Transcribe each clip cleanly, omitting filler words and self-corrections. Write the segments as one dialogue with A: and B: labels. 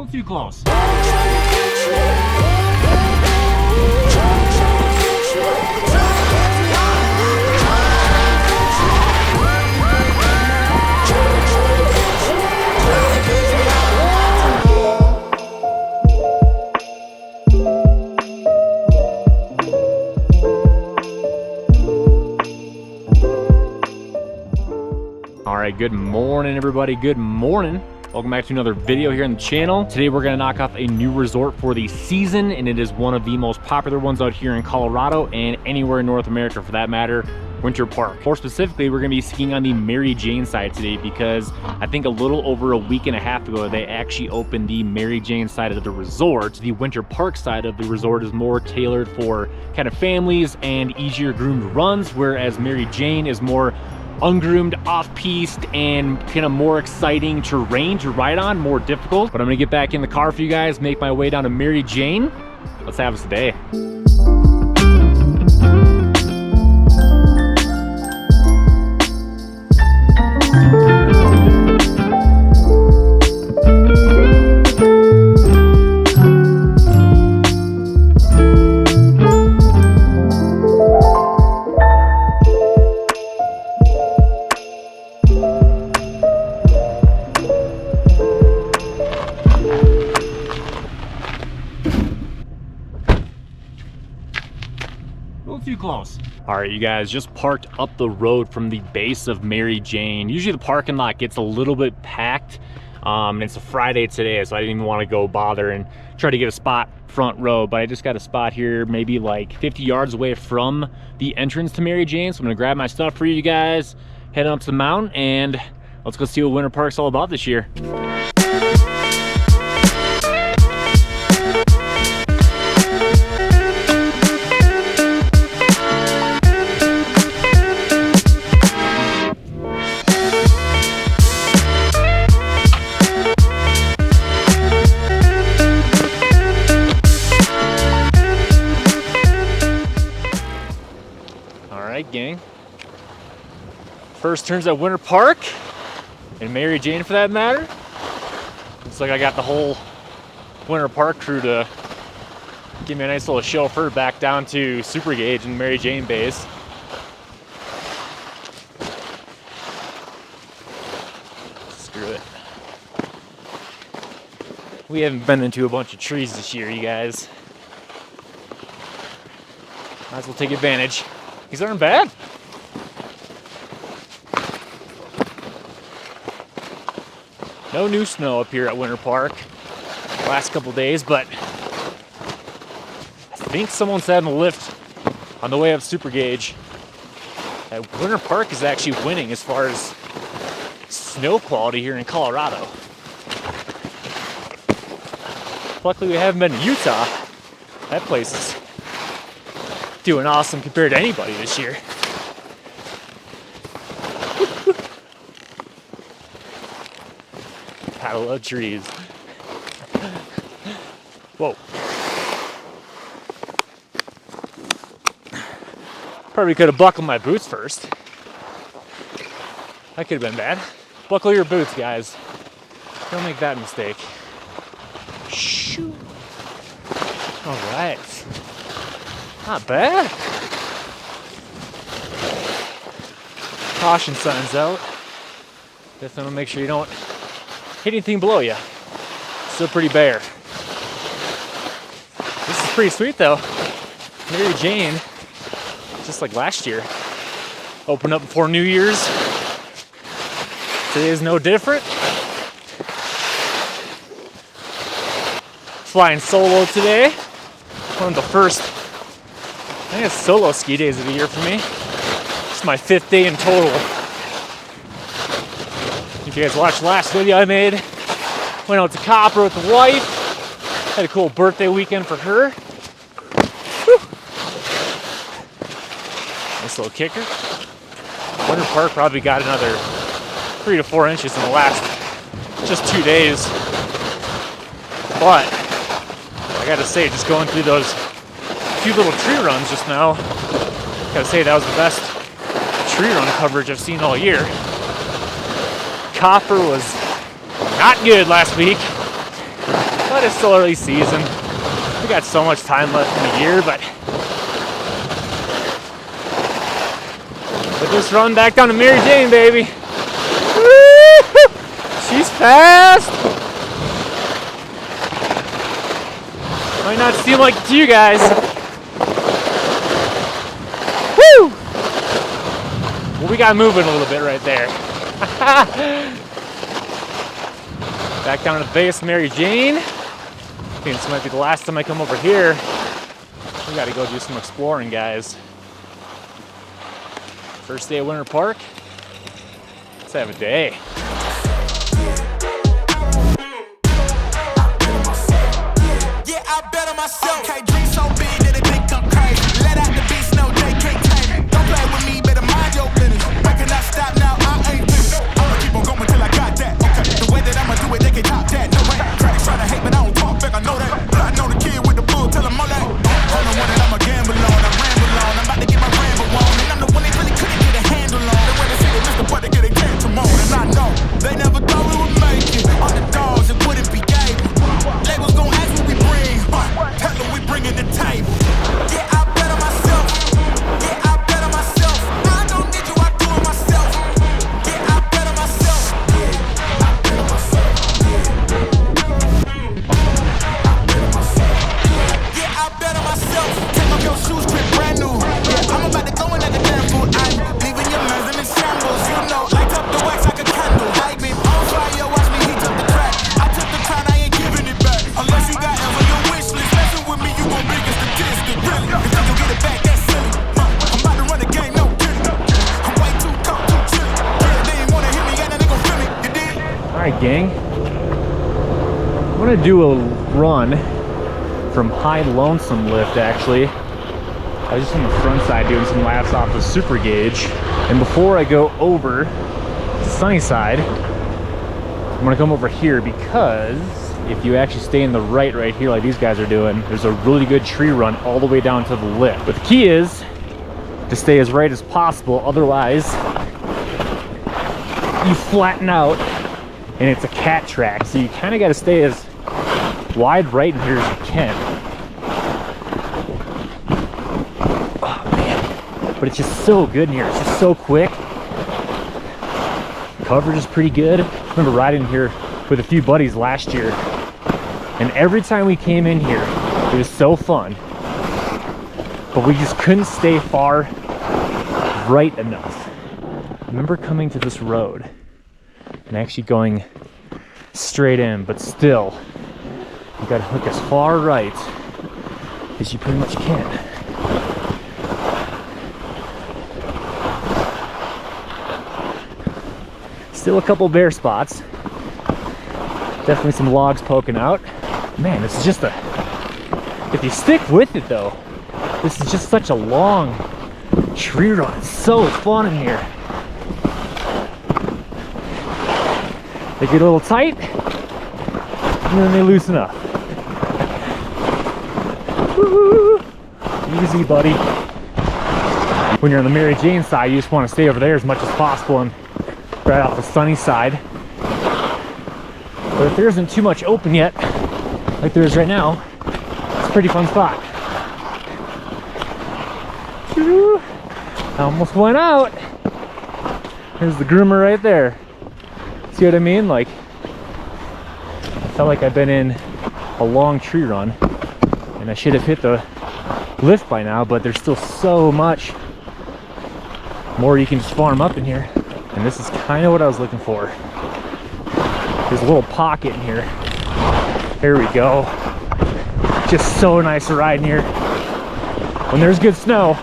A: little too close. All right, good morning, everybody. Good morning. Welcome back to another video here on the channel. Today we're gonna knock off a new resort for the season, and it is one of the most popular ones out here in Colorado and anywhere in North America for that matter, Winter Park. More specifically, we're gonna be skiing on the Mary Jane side today because I think a little over a week and a half ago, they actually opened the Mary Jane side of the resort. The Winter Park side of the resort is more tailored for kind of families and easier groomed runs, whereas Mary Jane is more ungroomed, off-piste, and kind of more exciting terrain to ride on, more difficult. But I'm gonna get back in the car for you guys, make my way down to Mary Jane. Let's have us a day. Too close. All right, you guys, just parked up the road from the base of Mary Jane. Usually the parking lot gets a little bit packed, and it's a Friday today, so I didn't even want to go bother and try to get a spot front row, but I just got a spot here maybe like 50 yards away from the entrance to Mary Jane, so I'm gonna grab my stuff for you guys, head up to the mountain, and let's go see what Winter Park's all about this year. Gang, first turns at Winter Park and Mary Jane for that matter. Looks like I got the whole Winter Park crew to give me a nice little chauffeur back down to Super Gauge and Mary Jane base. Screw it. We haven't been into a bunch of trees this year, you guys. Might as well take advantage. These aren't bad. No new snow up here at Winter Park the last couple days, but I think someone said in the lift on the way up Super Gauge that Winter Park is actually winning as far as snow quality here in Colorado. Luckily we haven't been to Utah. That place is doing awesome compared to anybody this year. I love trees. Whoa. Probably could have buckled my boots first. That could have been bad. Buckle your boots, guys. Don't make that mistake. Shoot. All right. Not bad. Caution signs out. Definitely want to make sure you don't hit anything below you. Still pretty bare. This is pretty sweet though. Mary Jane, just like last year, opened up before New Year's. Today is no different. Flying solo today. One of the first, I think it's solo ski days of the year for me. It's my 5th day in total. If you guys watched the last video I made, went out to Copper with the wife. Had a cool birthday weekend for her. Whew. Nice little kicker. Winter Park probably got another 3 to 4 inches in the last just 2 days. But I gotta say, just going through those few little tree runs just now, gotta say that was the best tree run coverage I've seen all year. Copper was not good last week. But it's still early season. We got so much time left in the year, but just run back down to Mary Jane, baby. Woo! She's fast. Might not seem like it to you guys. Woo! Well, we got moving a little bit right there. Back down to the base, Mary Jane. I think this might be the last time I come over here. We gotta go do some exploring, guys. First day at Winter Park. Let's have a day.
B: Yeah, I bet on myself. Can't dream so big that it think I'm crazy. Let out the beast, no, they can't tame me. Don't play with me, better mind your business. Reckon I stop now, I ain't finished. I'ma keep on going till I got that. Okay, the way that I'ma do it, they can't top that. No way. Critics try to hate, but I don't talk back. I know that. But I know the kid with the bull, tell him all that. I'm the one that I'ma gamble on, I ramble on. I'm about to get my ramble on, and I'm the one they really couldn't get a handle on. The way they say they missed the part, they get a tantrum on, and I know they never thought we would make it. On the dogs, it wouldn't be game. Labels gon' ask what we bring. Tell them we bringing the table. Yeah, I bet on myself. Yeah, I bet on myself. I don't need you, I do it myself. Yeah, I bet on myself. Yeah, I bet on myself. Yeah, I bet on myself. Take off your shoes, crib brand new. Yeah, I'm about to go in like a damn fool. I'm leaving your mans in shambles. You know, light up the wax like a candle. I've been on fire, watch me heat up the track. I took the crown, I ain't giving it back. Unless you got L on your wish list. Messing with me, you gon' bring a statistic. Really, if you gon' get it back, that's silly. I'm about to run the game, no kidding. I'm way too cold, too chilly. Yeah, they ain't wanna hear me, and now they gon' feel me. You dig?
A: Alright, gang. I'm gonna do a run from High Lonesome Lift, actually. I was just on the front side doing some laps off the super gauge. And before I go over to Sunnyside, I'm gonna come over here because if you actually stay in the right here like these guys are doing, there's a really good tree run all the way down to the lift. But the key is to stay as right as possible, otherwise you flatten out and it's a cat track. So you kind of got to stay as wide right in here as you can. Oh man, but it's just so good in here. It's just so quick. Coverage is pretty good. I remember riding here with a few buddies last year, and every time we came in here, it was so fun, but we just couldn't stay far right enough. I remember coming to this road and actually going straight in, but still, you gotta hook as far right as you pretty much can. Still a couple bare spots. Definitely some logs poking out. Man, this is just if you stick with it though, this is just such a long tree run. It's so fun in here. They get a little tight, and then they loosen up. Woo-hoo. Easy, buddy. When you're on the Mary Jane side, you just want to stay over there as much as possible and right off the sunny side. But if there isn't too much open yet, like there is right now, it's a pretty fun spot. I almost went out. There's the groomer right there. See what I mean? Like, I felt like I've been in a long tree run and I should have hit the lift by now, but there's still so much more you can just farm up in here. And this is kind of what I was looking for. There's a little pocket in here. There we go. Just so nice to ride in here. When there's good snow,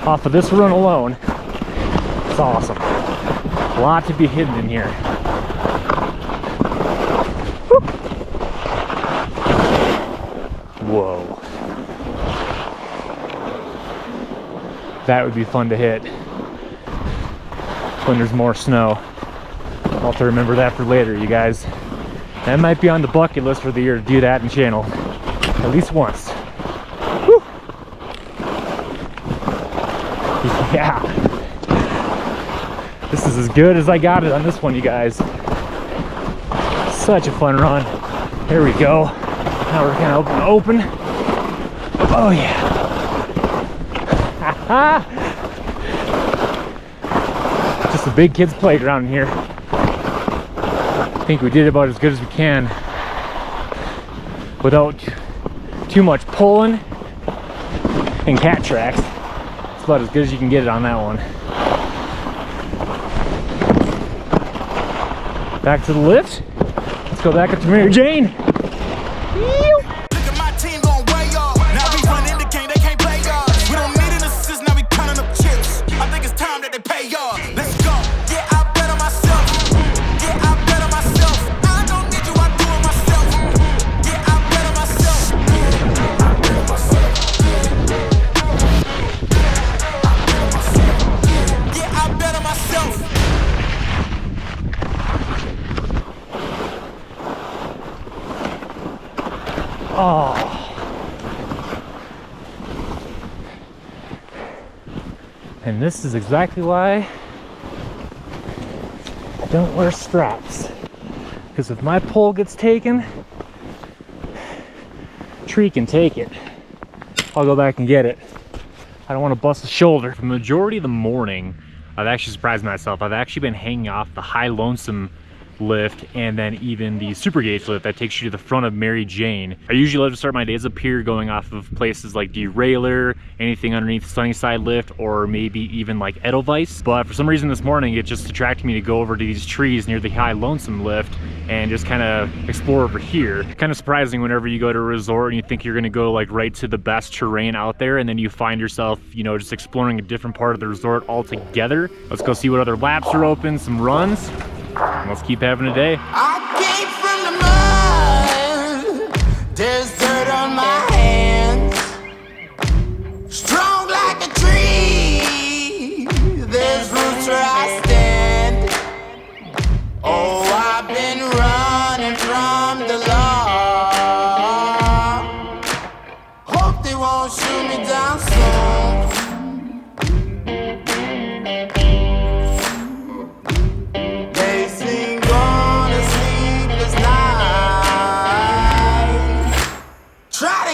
A: off of this run alone, it's awesome. A lot to be hidden in here. Woo. Whoa. That would be fun to hit when there's more snow. I'll have to remember that for later, you guys. That might be on the bucket list for the year to do that in channel. At least once. Woo. Yeah. This is as good as I got it on this one, you guys. Such a fun run. There we go. Now we're kind of open. Oh yeah. Just a big kid's playground in here. I think we did about as good as we can without too much pulling and cat tracks. It's about as good as you can get it on that one. Back to the lift. Let's go back up to Mary Jane. Oh. And this is exactly why I don't wear straps. Because if my pole gets taken, tree can take it. I'll go back and get it. I don't want to bust a shoulder. For the majority of the morning, I've actually surprised myself. I've actually been hanging off the high lonesome lift and then even the super gauge lift that takes you to the front of Mary Jane. I usually love to start my days up here going off of places like Derailleur, anything underneath Sunnyside lift, or maybe even like Edelweiss. But for some reason this morning it just attracted me to go over to these trees near the high lonesome lift and just kind of explore over here. Kind of surprising whenever you go to a resort and you think you're going to go like right to the best terrain out there, and then you find yourself, you know, just exploring a different part of the resort altogether. Let's go see what other laps are open, some runs. Let's keep having a day.
B: I came from the mud. There's dirt on my hands. Strong like a tree. There's roots where I stand. Oh, I've been running from the law. Hope they won't shoot me down soon.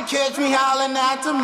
B: Catch me howling at the moon.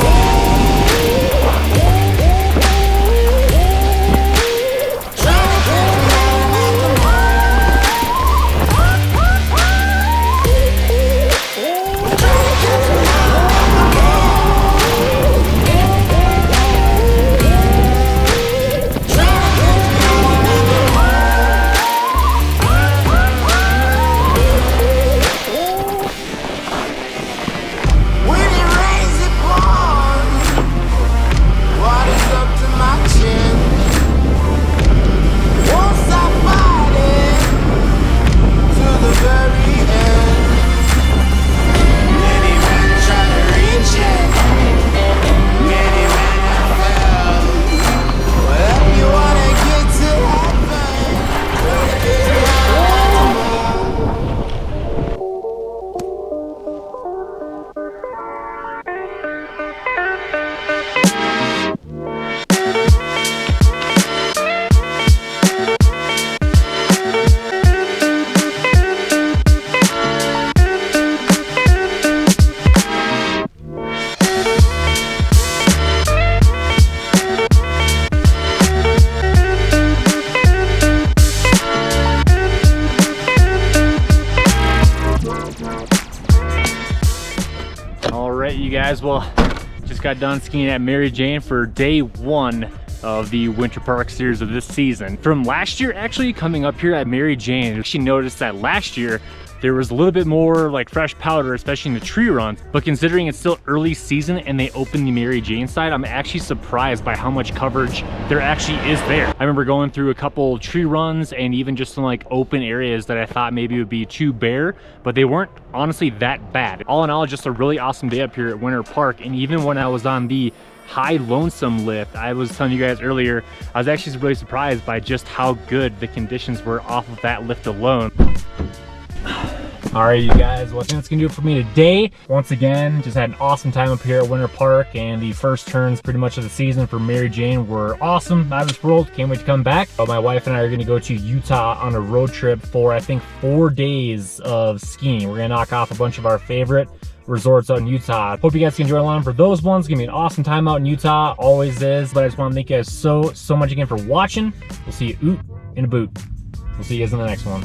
A: You guys, well, just got done skiing at Mary Jane for day one of the Winter Park series of this season. From last year, actually coming up here at Mary Jane, I actually noticed that last year there was a little bit more like fresh powder, especially in the tree runs. But considering it's still early season and they opened the Mary Jane side, I'm actually surprised by how much coverage there actually is there. I remember going through a couple tree runs and even just some like open areas that I thought maybe would be too bare, but they weren't honestly that bad. All in all, just a really awesome day up here at Winter Park. And even when I was on the high lonesome lift, I was telling you guys earlier, I was actually really surprised by just how good the conditions were off of that lift alone. All right, you guys, well, I think that's gonna do it for me today. Once again, just had an awesome time up here at Winter Park, and the first turns pretty much of the season for Mary Jane were awesome, out of this world. Can't wait to come back. But my wife and I are gonna go to Utah on a road trip for, I think, 4 days of skiing. We're gonna knock off a bunch of our favorite resorts out in Utah. Hope you guys can enjoy along for those ones. It's gonna be an awesome time out in Utah, always is. But I just want to thank you guys so much again for watching. We'll see you in a boot. We'll see you guys in the next one.